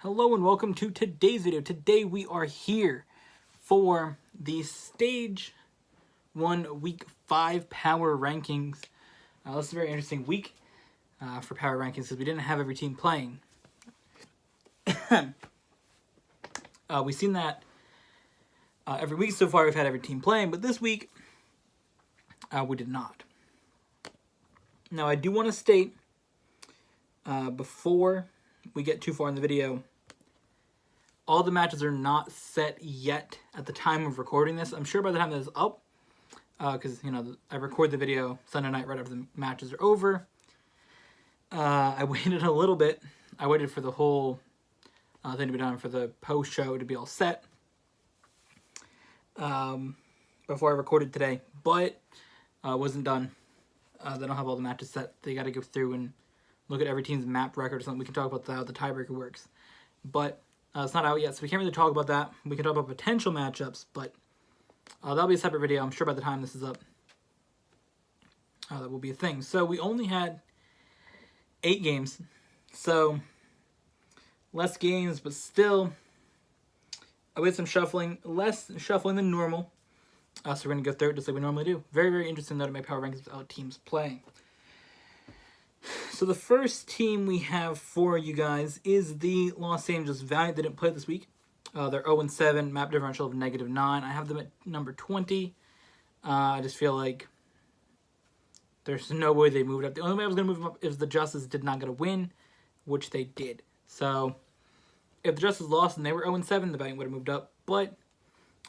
Hello and welcome to today's video. Today we are here for the Stage 1 Week 5 Power Rankings. This is a very interesting week for Power Rankings because we didn't have every team playing. We've seen that every week so far we've had every team playing, but this week we did not. Now I do want to state before we get too far in the video, all the matches are not set yet at the time of recording this. I'm sure by the time this is up, because I record the video Sunday night right after the matches are over. I waited a little bit. I waited for the whole thing to be done, for the post show to be all set before I recorded today, but wasn't done. They don't have all the matches set. They got to go through and look at every team's map record or something. We can talk about how the tiebreaker works, but it's not out yet, so we can't really talk about that. We can talk about potential matchups, but that'll be a separate video. I'm sure by the time this is up, that will be a thing. So we only had 8 games, so less games, but still with some shuffling, less shuffling than normal. So we're going to go through it just like we normally do. Very, very interesting though to make power rankings without teams playing. So the first team we have for you guys is the Los Angeles Valiant. They didn't play this week. They're 0-7, map differential of -9. I have them at number 20. I just feel like there's no way they moved up. The only way I was going to move them up is the Justice did not get a win, which they did. So if the Justice lost and they were 0-7, the Valiant would have moved up. But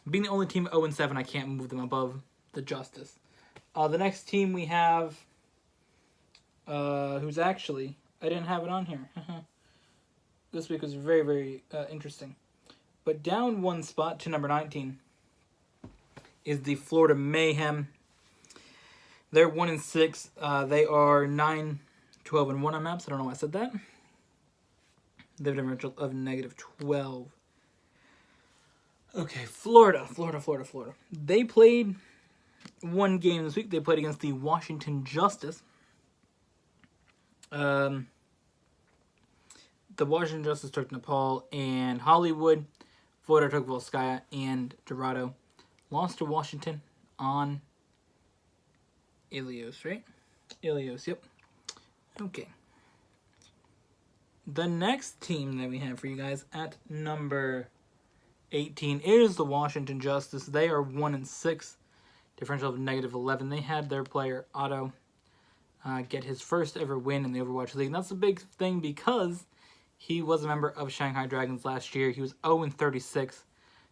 being the only team 0-7, I can't move them above the Justice. The next team we have, who's actually, I didn't have it on here. This week was very, very interesting. But down one spot to number 19 is the Florida Mayhem. They're 1-6. They are 9-12-1 on maps. I don't know why I said that. They have a differential of -12. Okay, Florida. They played one game this week. They played against the Washington Justice. The Washington Justice took Nepal and Hollywood. Florida took Volskaya and Dorado. Lost to Washington on Ilios, right? Ilios, yep. Okay. The next team that we have for you guys at number 18 is the Washington Justice. They are 1-6. Differential of -11. They had their player Otto get his first ever win in the Overwatch League. And that's a big thing because he was a member of Shanghai Dragons last year. He was 0-36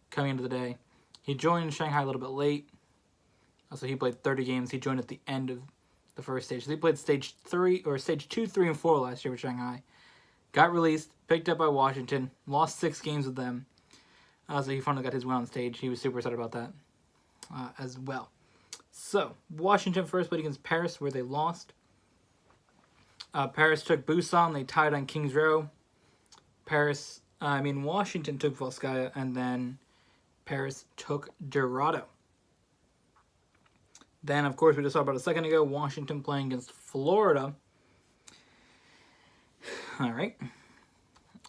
coming into the day. He joined Shanghai a little bit late. So he played 30 games. He joined at the end of the first stage. So he played stage 2, 3, and 4 last year with Shanghai. Got released, picked up by Washington, lost 6 games with them. So he finally got his win on stage. He was super excited about that as well. So, Washington first played against Paris, where they lost. Paris took Busan. They tied on Kings Row. Washington took Volskaya, and then Paris took Dorado. Then, of course, we just saw about a second ago, Washington playing against Florida. All right.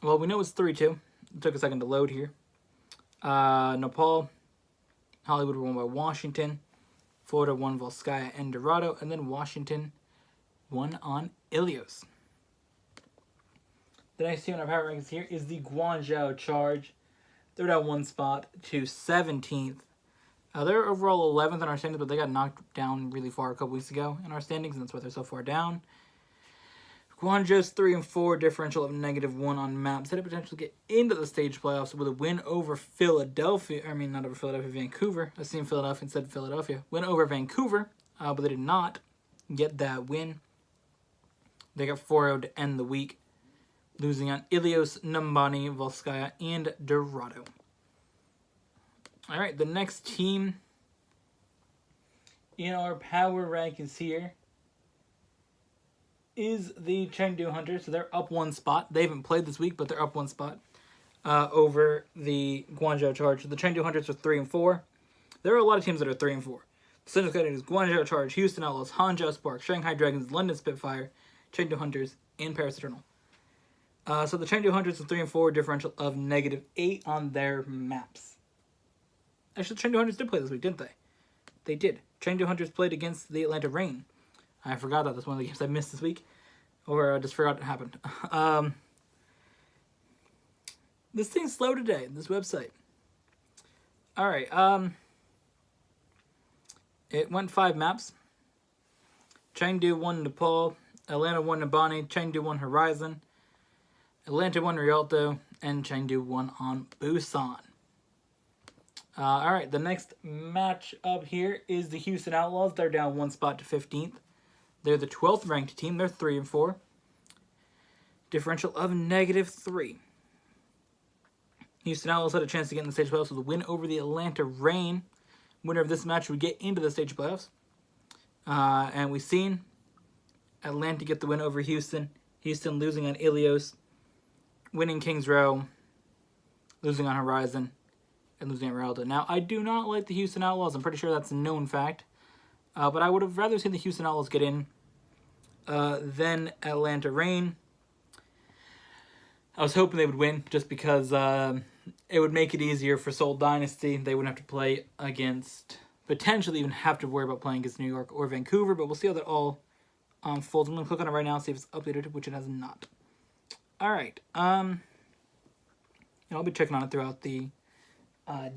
Well, we know it's 3-2. It took a second to load here. Nepal, Hollywood were won by Washington. Florida won Volskaya and Dorado. And then Washington won on Ilios. The next team in our power rankings here is the Guangzhou Charge. They're down one spot to 17th. They're overall 11th in our standings, but they got knocked down really far a couple weeks ago in our standings, and that's why they're so far down. Guangzhou's 3-4, differential of -1 on maps. They had a potential to get into the stage playoffs with a win over Philadelphia. Not over Philadelphia, Vancouver. I seen Philadelphia and said Philadelphia. Win over Vancouver, but they did not get that win. They got 4-0 to end the week, losing on Ilios, Numbani, Volskaya, and Dorado. All right, the next team in our power rankings here is the Chengdu Hunters. So they're up one spot. They haven't played this week, but they're up one spot over the Guangzhou Charge. The Chengdu Hunters are 3-4. There are a lot of teams that are 3-4. The Central categories: Guangzhou Charge, Houston Outlaws, Hangzhou Spark, Shanghai Dragons, London Spitfire, Chengdu Hunters, and Paris Eternal. So the Chengdu Hunters are 3-4, differential of -8 on their maps. Actually, the Chengdu Hunters did play this week, didn't they? They did. Chengdu Hunters played against the Atlanta Reign. I forgot that. That's one of the games I missed this week. Or I just forgot it happened. This thing's slow today, this website. Alright, it went 5 maps. Chengdu won Nepal, Atlanta won Nabani, Chengdu won Horizon, Atlanta won Rialto, and Chengdu won on Busan. Alright, the next match up here is the Houston Outlaws. They're down 1 spot to 15th. They're the 12th ranked team. They're 3-4. Differential of -3. Houston Outlaws had a chance to get in the stage playoffs with a win over the Atlanta Reign. Winner of this match would get into the stage playoffs. And we've seen Atlanta get the win over Houston. Houston losing on Ilios, winning Kings Row, losing on Horizon, and losing at Rialto. Now, I do not like the Houston Outlaws. I'm pretty sure that's a known fact. But I would have rather seen the Houston Outlaws get in than Atlanta Reign. I was hoping they would win just because it would make it easier for Seoul Dynasty. They wouldn't have to play against, potentially even have to worry about playing against New York or Vancouver, but we'll see how that all unfolds. I'm going to click on it right now and see if it's updated, which it has not. Alright, I'll be checking on it throughout the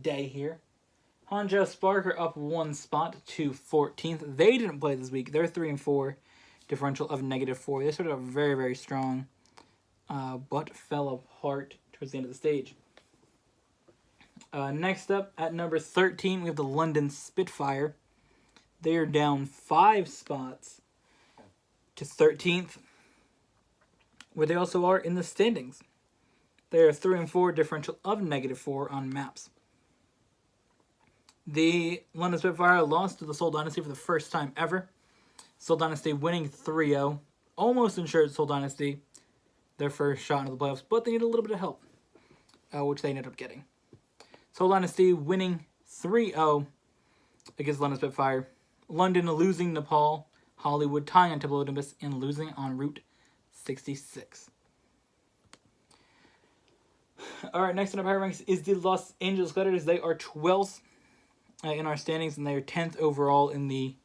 day here. Hangzhou Spark are up 1 spot to 14th. They didn't play this week. They're 3-4, differential of -4. They started out very, very strong, but fell apart towards the end of the stage. Next up, at number 13, we have the London Spitfire. They are down 5 spots to 13th, where they also are in the standings. They are 3-4, differential of -4 on maps. The London Spitfire lost to the Seoul Dynasty for the first time ever. Seoul Dynasty winning 3-0. Almost ensured Seoul Dynasty their first shot into the playoffs, but they need a little bit of help, which they ended up getting. Seoul Dynasty winning 3-0 against London Spitfire. London losing Nepal. Hollywood tying on Temple Olympus and losing on Route 66. Alright, next in our power ranks is the Los Angeles Gladiators. They are 12th in our standings, and they are 10th overall in the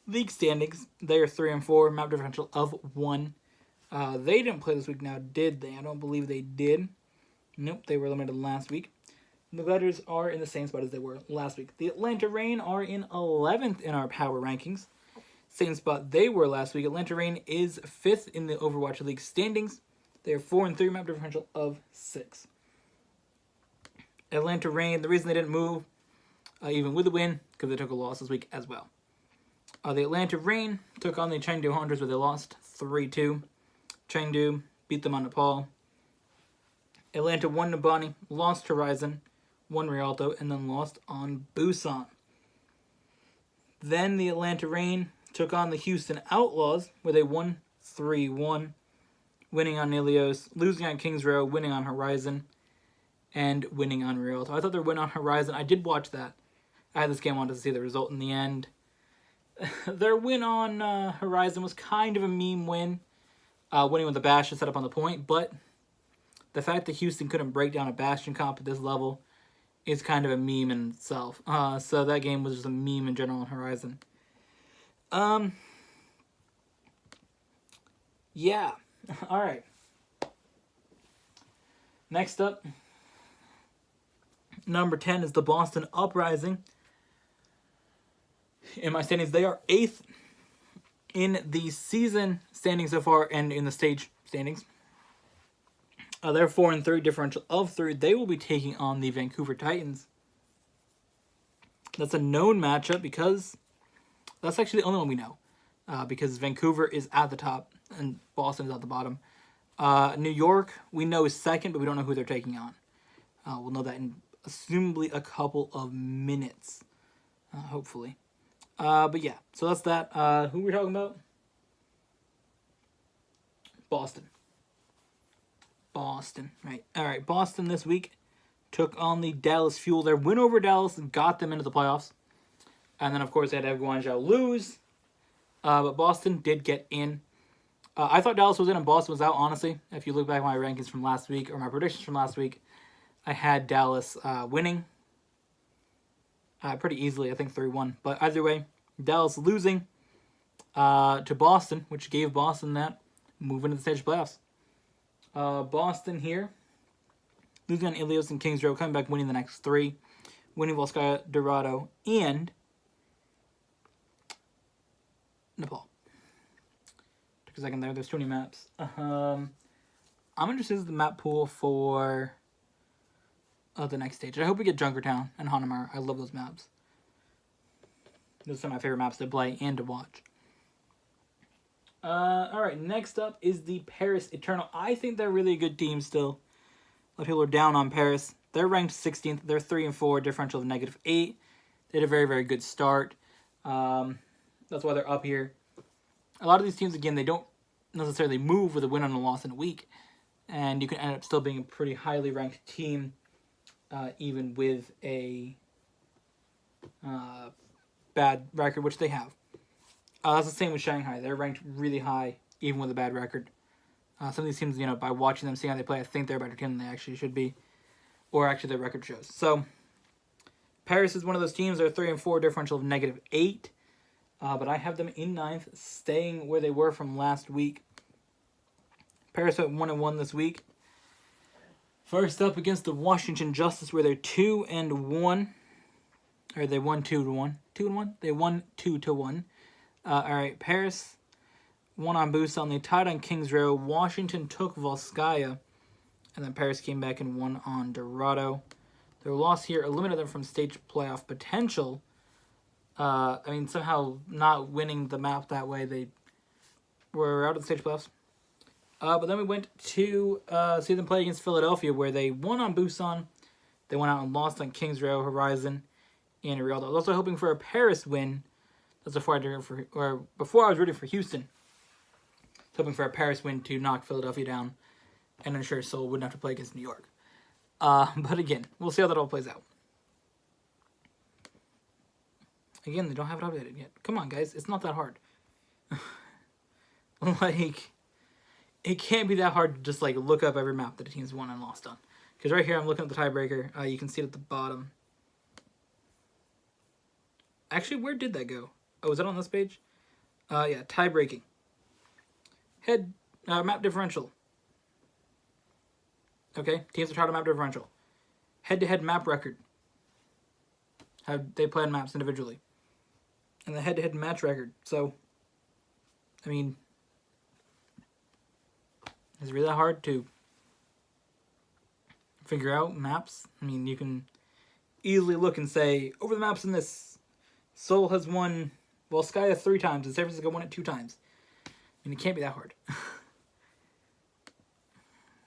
league standings. They are 3-4, map differential of 1. They didn't play this week now, did they? I don't believe they did. Nope, they were eliminated last week. The Gladiators are in the same spot as they were last week. The Atlanta Reign are in 11th in our power rankings. Same spot they were last week. Atlanta Reign is 5th in the Overwatch League standings. They are 4-3, map differential of 6. Atlanta Reign, the reason they didn't move, even with the win, because they took a loss this week as well. The Atlanta Reign took on the Chengdu Hunters, where they lost 3-2. Chengdu beat them on Nepal. Atlanta won Nabani, lost Horizon, won Rialto, and then lost on Busan. Then the Atlanta Reign took on the Houston Outlaws, where they won 3-1, winning on Ilios, losing on Kings Row, winning on Horizon, and winning on Rialto. I thought their win on Horizon, I did watch that. I had this game on to see the result in the end. Their win on Horizon was kind of a meme win, winning with the Bastion set up on the point, but the fact that Houston couldn't break down a Bastion comp at this level is kind of a meme in itself. So that game was just a meme in general on Horizon. Yeah. Alright. Next up, number 10 is the Boston Uprising. In my standings, they are 8th in the season standings so far and in the stage standings. They're 4-3, differential of 3. They will be taking on the Vancouver Titans. That's a known matchup because that's actually the only one we know. Because Vancouver is at the top and Boston is at the bottom. New York, we know is second, but we don't know who they're taking on. We'll know that in assumably a couple of minutes. Hopefully. But yeah, so that's that. Who we're talking about? Boston. Boston, right. Alright, Boston this week took on the Dallas Fuel. Their win over Dallas got them into the playoffs. And then, of course, they had to have Guangzhou lose. But Boston did get in. I thought Dallas was in and Boston was out, honestly. If you look back at my rankings from last week, or my predictions from last week, I had Dallas winning pretty easily, I think 3-1. But either way, Dallas losing to Boston, which gave Boston that move into the stage playoffs. Boston here, losing on Ilios and Kings Row, coming back winning the next 3, winning Volskaya, Dorado, and Nepal. Took a second there. There's too many maps. I'm interested in the map pool for the next stage. I hope we get Junkertown and Hanamar. I love those maps. Those are some of my favorite maps to play and to watch. Alright, next up is the Paris Eternal. I think they're really a good team still. A lot of people are down on Paris. They're ranked 16th. They're 3-4, differential of -8. They had a very, very good start. That's why they're up here. A lot of these teams, again, they don't necessarily move with a win and a loss in a week. And you can end up still being a pretty highly ranked team, even with a bad record, which they have. That's the same with Shanghai. They're ranked really high, even with a bad record. Some of these teams, by watching them, seeing how they play, I think they're a better team than they actually should be. Or actually their record shows. So, Paris is one of those teams. They're 3-4, differential of -8. But I have them in 9th, staying where they were from last week. Paris went 1-1 this week. First up against the Washington Justice, where they're 2-1. Or they won 2-1. 2-1? They won 2-1. Alright, Paris won on Busan. They tied on Kings Row. Washington took Volskaya. And then Paris came back and won on Dorado. Their loss here eliminated them from stage playoff potential. Somehow not winning the map that way, they were out of the stage playoffs. But then we went to see them play against Philadelphia, where they won on Busan. They went out and lost on Kings Row, Horizon, and Rialto. I was also hoping for a Paris win. That's before I was rooting for Houston. I was hoping for a Paris win to knock Philadelphia down and ensure Seoul wouldn't have to play against New York. But again, we'll see how that all plays out. Again, they don't have it updated yet. Come on, guys. It's not that hard. It can't be that hard to just, look up every map that a team's won and lost on. Because right here, I'm looking at the tiebreaker. You can see it at the bottom. Actually, where did that go? Oh, is it on this page? Yeah, tie-breaking. Map differential. Okay, teams are tied on map differential. Head-to-head map record. How they play on maps individually. And the head-to-head match record. So, is it really that hard to figure out maps? You can easily look and say, over the maps in this, Seoul has won, Volskaya 3 times, and San Francisco won it 2 times. It can't be that hard.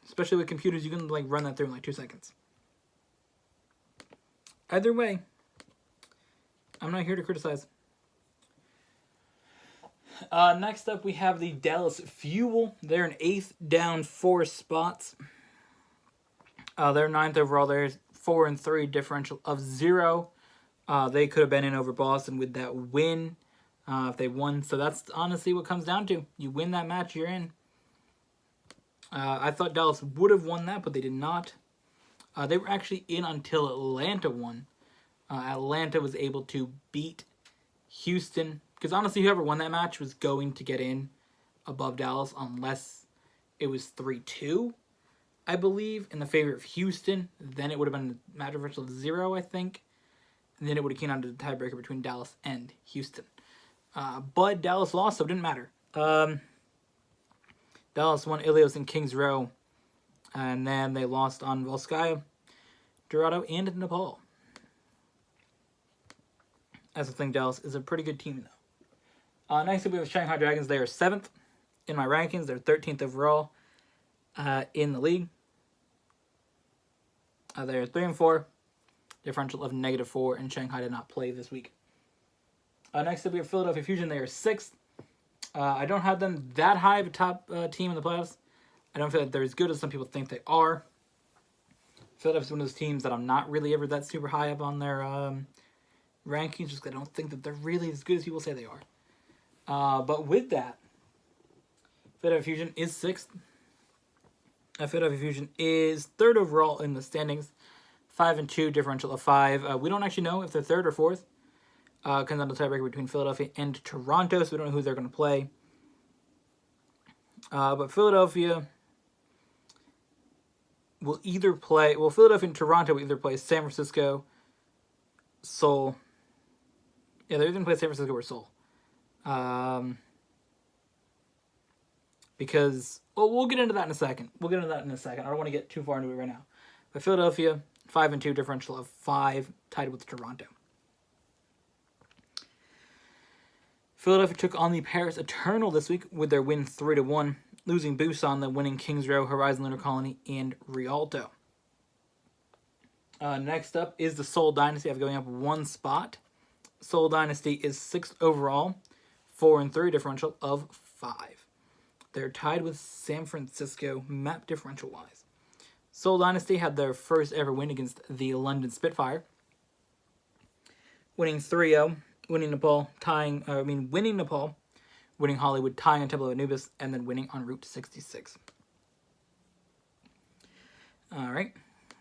Especially with computers, you can run that through in 2 seconds. Either way, I'm not here to criticize. Next up, we have the Dallas Fuel. They're in 8th, down 4 spots. They're 9th overall. They're 4-3, differential of 0. They could have been in over Boston with that win if they won. So that's honestly what it comes down to. You win that match, you're in. I thought Dallas would have won that, but they did not. They were actually in until Atlanta won. Atlanta was able to beat Houston. Because honestly, whoever won that match was going to get in above Dallas unless it was 3-2, I believe, in the favor of Houston. Then it would have been a match differential of 0, I think. And then it would have came down to the tiebreaker between Dallas and Houston. But Dallas lost, so it didn't matter. Dallas won Ilios and Kings Row. And then they lost on Volskaya, Dorado, and Nepal. I still think Dallas is a pretty good team, though. Next up, we have Shanghai Dragons. They are 7th in my rankings. They're 13th overall in the league. They're 3-4, differential of -4, and Shanghai did not play this week. Next up, we have Philadelphia Fusion. They are 6th. I don't have them that high of a top team in the playoffs. I don't feel like they're as good as some people think they are. Philadelphia is one of those teams that I'm not really ever that super high up on their rankings, just because I don't think that they're really as good as people say they are. But with that, Philadelphia Fusion is 6th. Philadelphia Fusion is 3rd overall in the standings. 5-2, differential of 5. We don't actually know if they're 3rd or 4th. Comes down to the tiebreaker between Philadelphia and Toronto, so we don't know who they're going to play. But Philadelphia will either play... Well, Philadelphia and Toronto will either play San Francisco, Seoul. Yeah, they're either going to play San Francisco or Seoul. Because... Well, we'll get into that in a second. I don't want to get too far into it right now. But Philadelphia, 5-2, differential of 5, tied with Toronto. Philadelphia took on the Paris Eternal this week with their win 3-1, losing Busan, then winning Kings Row, Horizon Lunar Colony, and Rialto. Next up is the Seoul Dynasty, after going up 1 spot. Seoul Dynasty is 6th overall, 4-3, differential of 5. They're tied with San Francisco, map differential-wise. Seoul Dynasty had their first ever win against the London Spitfire, winning 3-0, winning Nepal, winning Hollywood, tying on Temple of Anubis, and then winning on Route 66. Alright,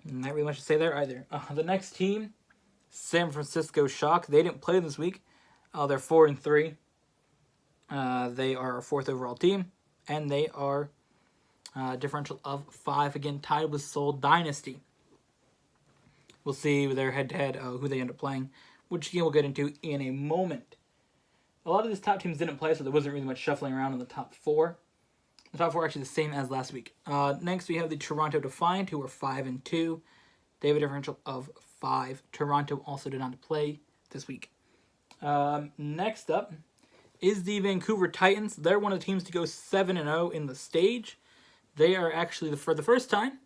not really much to say there either. The next team, San Francisco Shock, they didn't play this week. They're 4-3. They are a 4th overall team, and they are differential of 5, again, tied with Seoul Dynasty. We'll see with their head-to-head who they end up playing, which again we'll get into in a moment. A lot of these top teams didn't play, so there wasn't really much shuffling around in the top 4. The top 4 are actually the same as last week. Next, we have the Toronto Defiant, who are 5-2. They have a differential of 5. Toronto also did not play this week. Next up is the Vancouver Titans. They're one of the teams to go 7-0 in the stage. They are actually, for the first time,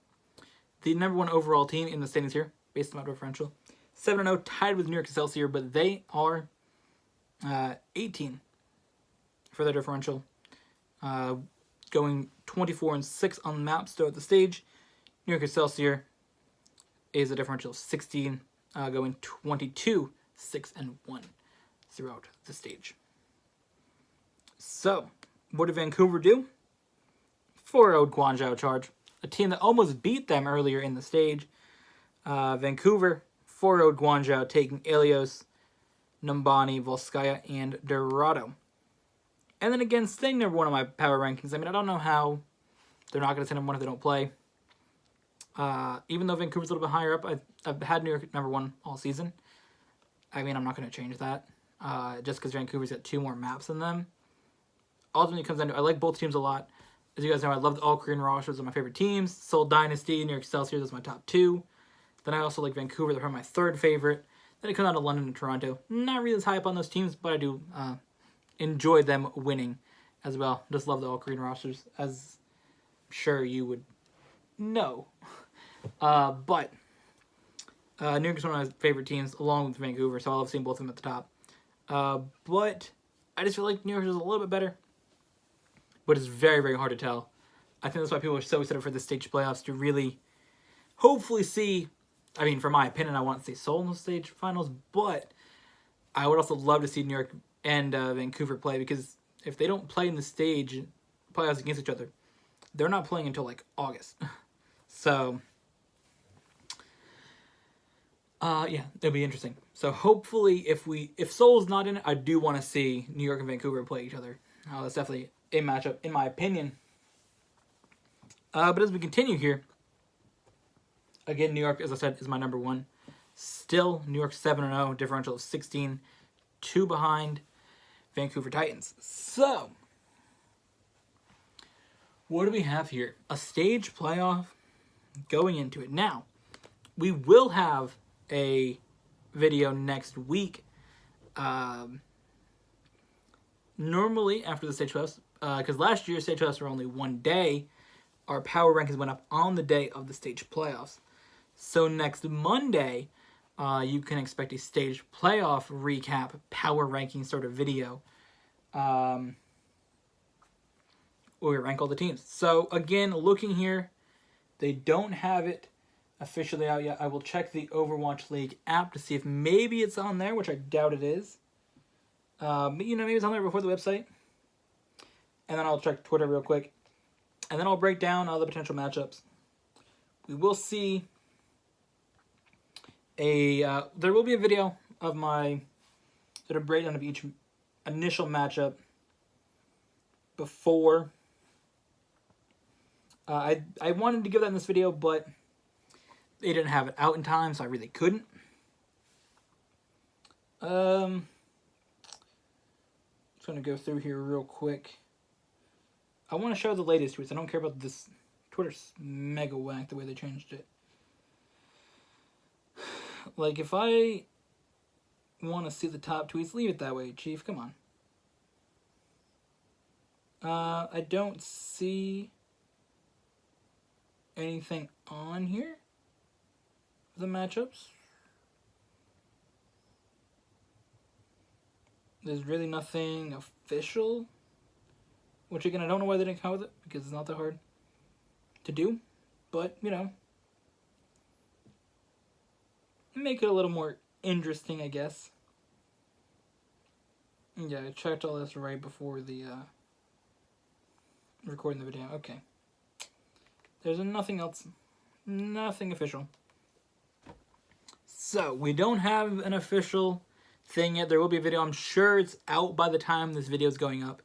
the number 1 overall team in the standings here, based on my differential. 7-0, tied with New York Excelsior, but they are 18 for their differential. Going 24-6 on the maps throughout the stage. New York Excelsior is a differential of 16, going 22-6-1 throughout the stage. So, what did Vancouver do? 4-0 Guangzhou Charge, a team that almost beat them earlier in the stage. Vancouver 4-0 Guangzhou, taking Ilios, Numbani, Volskaya, and Dorado. And then again, staying number 1 on my power rankings. I mean, I don't know how they're not going to stay number 1 if they don't play. Even though Vancouver's a little bit higher up, I've had New York number 1 all season. I mean, I'm not going to change that. Just because Vancouver's got 2 more maps than them. Ultimately, it comes down to, I like both teams a lot. As you guys know, I love the all-Korean rosters of my favorite teams. Seoul Dynasty, New York Excelsior, those are my top 2. Then I also like Vancouver, they're probably my 3rd favorite. Then it comes down to London and Toronto. Not really as high up on those teams, but I do enjoy them winning as well. Just love the all-Korean rosters, as I'm sure you would know. But New York is one of my favorite teams, along with Vancouver, so I love seeing both of them at the top. But I just feel like New York is a little bit better. But it's very, very hard to tell. I think that's why people are so excited for the stage playoffs to really, hopefully see. I mean, for my opinion, I want to see Seoul in the stage finals, but I would also love to see New York and Vancouver play, because if they don't play in the stage playoffs against each other, they're not playing until like August. So, yeah, it'll be interesting. So hopefully, if Seoul's not in it, I do want to see New York and Vancouver play each other. That's definitely a matchup, in my opinion. But as we continue here, again, New York, as I said, is my number 1. Still, New York 7-0, differential of 16, 2 behind Vancouver Titans. So, what do we have here? A stage playoff going into it. Now, we will have a video next week. Normally, after the stage playoffs, because last year stage playoffs were only 1 day, our power rankings went up on the day of the stage playoffs. So next Monday, you can expect a stage playoff recap, power ranking sort of video, where we rank all the teams. So again, looking here, they don't have it officially out yet. I will check the Overwatch League app to see if maybe it's on there, which I doubt it is. But, you know, maybe it's on there before the website. and then I'll check Twitter real quick, and then I'll break down all the potential matchups. We will see there will be a video of my sort of breakdown of each initial matchup before. I wanted to give that in this video, but they didn't have it out in time, so I really couldn't. Just gonna go through here real quick. I want to show the latest tweets. I don't care about this. Twitter's mega whack the way they changed it. Like, if I want to see the top tweets, leave it that way, Chief. Come on. I don't see anything on here. The matchups. There's really nothing official. Which, again, I don't know why they didn't come with it, because it's not that hard to do. But, you know, make it a little more interesting, I guess. Yeah, I checked all this right before the recording the video. Okay. There's nothing else. Nothing official. So, we don't have an official thing yet. There will be a video. I'm sure it's out by the time this video is going up.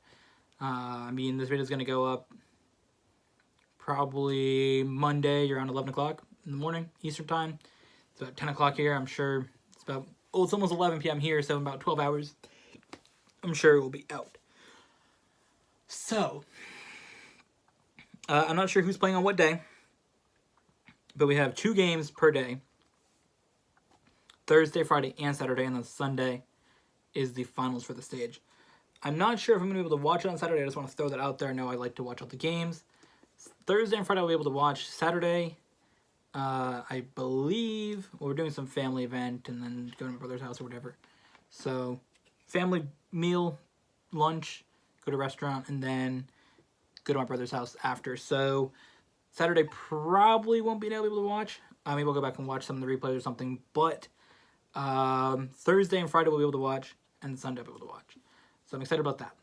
I mean, this video is going to go up probably Monday around 11 o'clock in the morning, Eastern time. It's about 10 o'clock here. I'm sure it's about, oh, it's almost 11 p.m. here, so in about 12 hours, I'm sure it will be out. So, I'm not sure who's playing on what day, but we have 2 games per day. Thursday, Friday, and Saturday, and then Sunday is the finals for the stage. I'm not sure if I'm going to be able to watch it on Saturday. I just want to throw that out there. I know I like to watch all the games. Thursday and Friday I'll be able to watch. Saturday, I believe, well, we're doing some family event and then going to my brother's house or whatever. So, family meal, lunch, go to a restaurant, and then go to my brother's house after. So, Saturday probably won't be able to watch. Maybe we'll go back and watch some of the replays or something. But Thursday and Friday we'll be able to watch, and Sunday we'll be able to watch. So I'm excited about that.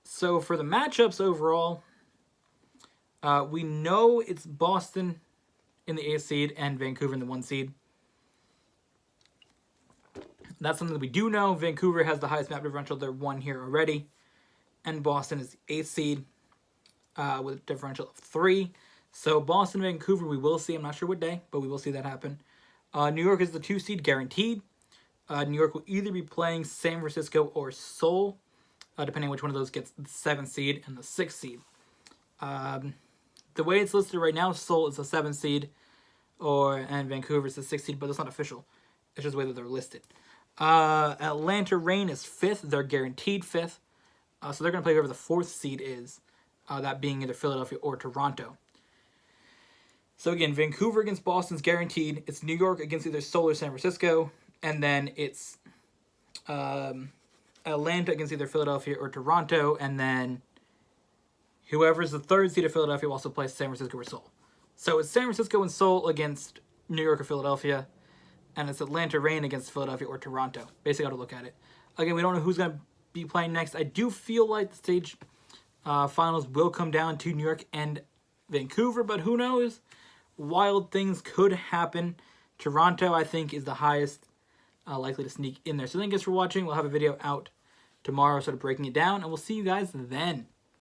So for the matchups overall, we know it's Boston in the 8th seed and Vancouver in the 1 seed. That's something that we do know. Vancouver has the highest map differential. They're 1 here already. And Boston is the 8th seed with a differential of 3. So Boston, Vancouver, we will see. I'm not sure what day, but we will see that happen. New York is the 2 seed, guaranteed. New York will either be playing San Francisco or Seoul, depending on which one of those gets the 7th seed and the 6th seed. The way it's listed right now, Seoul is the 7th seed, and Vancouver is the 6th seed, but that's not official. It's just the way that they're listed. Atlanta Reign is 5th. They're guaranteed 5th. So they're going to play whoever the 4th seed is, that being either Philadelphia or Toronto. So again, Vancouver against Boston's guaranteed. It's New York against either Seoul or San Francisco. And then it's Atlanta against either Philadelphia or Toronto. And then whoever's the 3rd seed of Philadelphia will also play San Francisco or Seoul. So it's San Francisco and Seoul against New York or Philadelphia. And it's Atlanta Reign against Philadelphia or Toronto. Basically how to look at it. Again, we don't know who's going to be playing next. I do feel like the stage finals will come down to New York and Vancouver. But who knows? Wild things could happen. Toronto, I think, is the highest likely to sneak in there. So thank you guys for watching. We'll have a video out tomorrow sort of breaking it down. And we'll see you guys then.